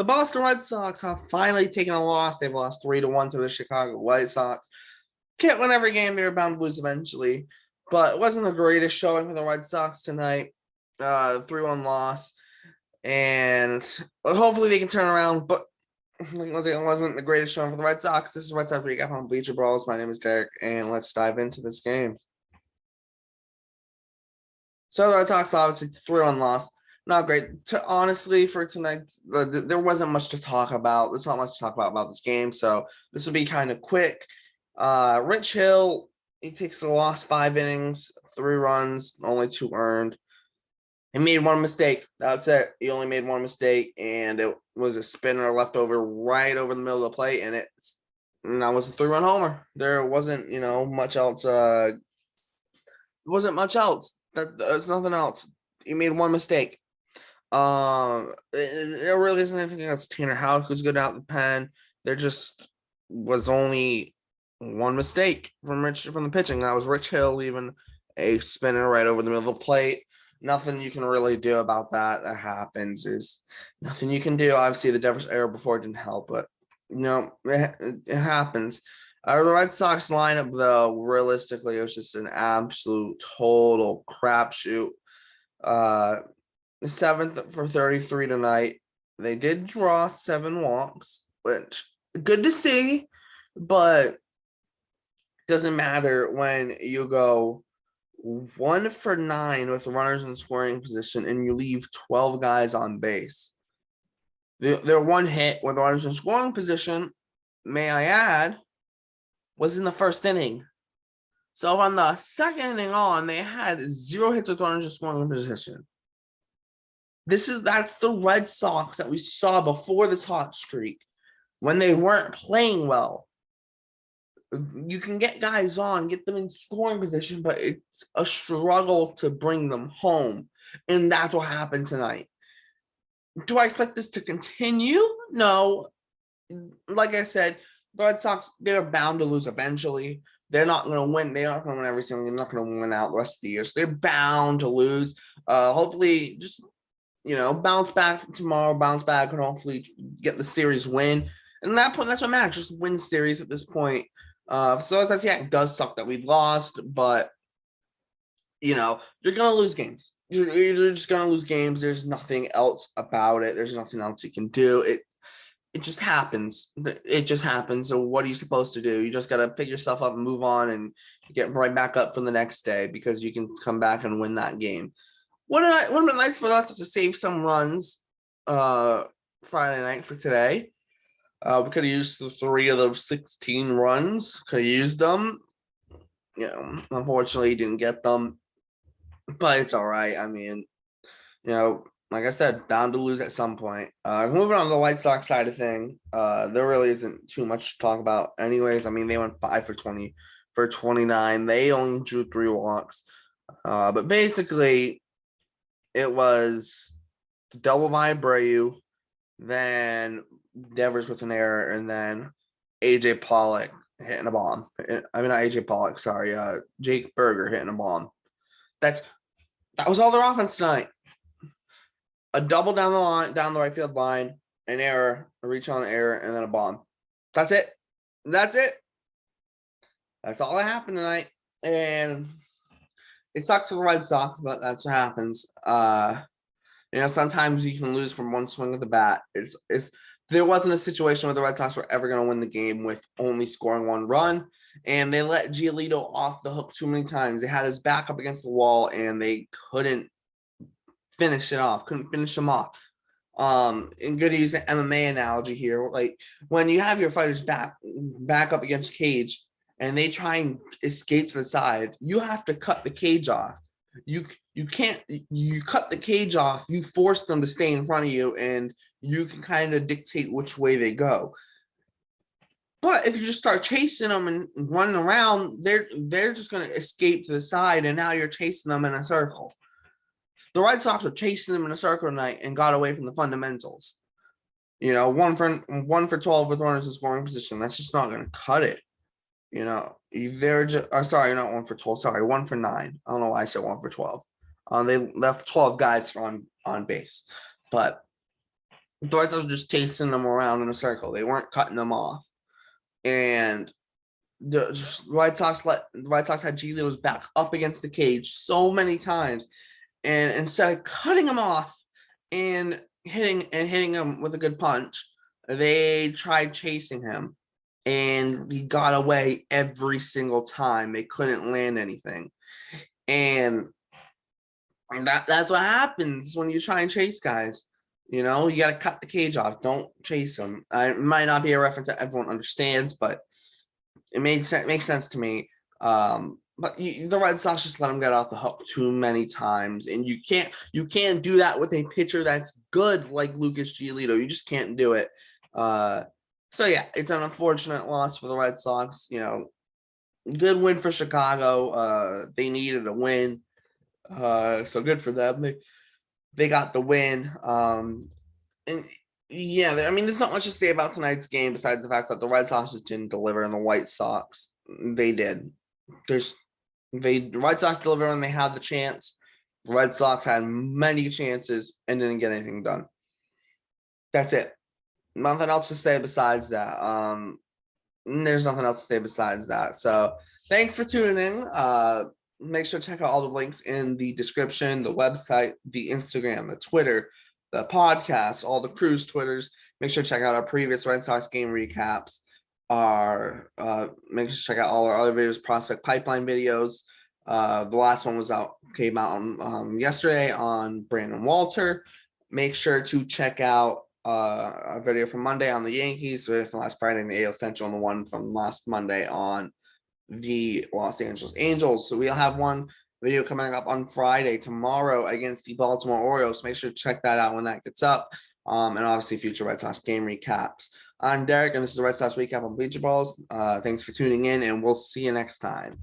The Boston Red Sox have finally taken a loss. They've lost 3-1 to the Chicago White Sox. Can't win every game. They were bound to lose eventually, but it wasn't the greatest showing for the Red Sox tonight. 3-1 loss, and hopefully they can turn around. But it wasn't the greatest showing for the Red Sox. This is Red Sox recap on Bleacher Brawls. My name is Derrik, and let's dive into this game. So the Red Sox obviously 3-1 loss. Not great. Honestly, for tonight, there wasn't much to talk about. There's not much to talk about this game, so this will be kind of quick. Rich Hill, he takes the loss 5 innings, 3 runs, only 2 earned. He made one mistake. That's it. He only made one mistake, and it was a spinner left over right over the middle of the plate, and that was a 3-run homer. There wasn't, much else. There wasn't much else. There's nothing else. He made one mistake. There really isn't anything else. Tanner Houck was good out the pen. There just was only one mistake from the pitching. That was Rich Hill leaving a spinner right over the middle of the plate. Nothing you can really do about that. That happens. There's nothing you can do. Obviously, the Devers error before didn't help, but it happens. The Red Sox lineup, though, realistically, it was just an absolute total crapshoot. 7th for 33 tonight. They did draw 7 walks, which good to see, but doesn't matter when you go 1 for 9 with runners in scoring position and you leave 12 guys on base. Their one hit with runners in scoring position, may I add, was in the first inning. So on the second inning on, they had 0 hits with runners in scoring position. That's the Red Sox that we saw before this hot streak when they weren't playing well. You can get guys on, get them in scoring position, but it's a struggle to bring them home. And that's what happened tonight. Do I expect this to continue? No. Like I said, the Red Sox, they're bound to lose eventually. They're not going to win. They're not going to win every single game. They're not going to win out the rest of the year. So they're bound to lose. Hopefully, just bounce back tomorrow, bounce back, and hopefully get the series win. And that's what matters. Just win series at this point. So that's, yeah, it does suck that we've lost, but you're gonna lose games. You're just gonna lose games. There's nothing else about it. There's nothing else you can do. It just happens. It just happens. So what are you supposed to do? You just gotta pick yourself up and move on and get right back up for the next day because you can come back and win that game. Would have been nice for us to save some runs Friday night for today. We could have used the 3 of those 16 runs. Could have used them. Unfortunately, didn't get them. But it's all right. I mean, like I said, bound to lose at some point. Moving on to the White Sox side of thing, there really isn't too much to talk about anyways. I mean, they went 5 for 20 for 29. They only drew 3 walks. But basically, it was double by Abreu, then Devers with an error, and then AJ Pollock hitting a bomb. I mean, not AJ Pollock, sorry. Jake Berger hitting a bomb. That was all their offense tonight. A double down the line, down the right field line, an error, a reach on error, and then a bomb. That's it. That's all that happened tonight. And it sucks for the Red Sox, but that's what happens. Sometimes you can lose from one swing of the bat. There wasn't a situation where the Red Sox were ever going to win the game with only scoring 1 run, and they let Giolito off the hook too many times. They had his back up against the wall, and they couldn't finish him off. And good to use an MMA analogy here. Like when you have your fighters back up against cage, and they try and escape to the side, you have to cut the cage off. You cut the cage off, you force them to stay in front of you, and you can kind of dictate which way they go. But if you just start chasing them and running around, they're just going to escape to the side, and now you're chasing them in a circle. The Red Sox were chasing them in a circle tonight and got away from the fundamentals. 1 for 12 with runners in scoring position. That's just not going to cut it. They're just sorry, not 1 for 12. Sorry, 1 for 9. I don't know why I said 1 for 12. They left 12 guys on base, but The Red Sox were just chasing them around in a circle. They weren't cutting them off. And the White Sox had Giolito's back up against the cage so many times. And instead of cutting him off and hitting him with a good punch, they tried chasing him. And he got away every single time. They couldn't land anything. And that's what happens when you try and chase guys. You know, you got to cut the cage off. Don't chase them. It might not be a reference that everyone understands, but it makes sense to me. But the Red Sox just let him get off the hook too many times, and you can't do that with a pitcher that's good like Lucas Giolito. You just can't do it. So yeah, it's an unfortunate loss for the Red Sox. You know, good win for Chicago. They needed a win. So good for them. They got the win. And yeah, I mean, there's not much to say about tonight's game besides the fact that the Red Sox just didn't deliver, and the White Sox they did. The Red Sox delivered when they had the chance. The Red Sox had many chances and didn't get anything done. That's it. Nothing else to say besides that. There's nothing else to say besides that. So thanks for tuning in. Make sure to check out all the links in the description, the website, the Instagram, the Twitter, the podcast, all the crew's Twitters. Make sure to check out our previous Red Sox game recaps. Make sure to check out all our other videos, prospect pipeline videos. The last one came out on yesterday on Brandon Walter. Make sure to check out a video from Monday on the Yankees, the video from last Friday in the AL Central, and the one from last Monday on the Los Angeles Angels. So we'll have one video coming up on Friday tomorrow against the Baltimore Orioles. Make sure to check that out when that gets up. And obviously future Red Sox game recaps. I'm Derek, and this is the Red Sox recap on Bleacher Brawls. Thanks for tuning in, and we'll see you next time.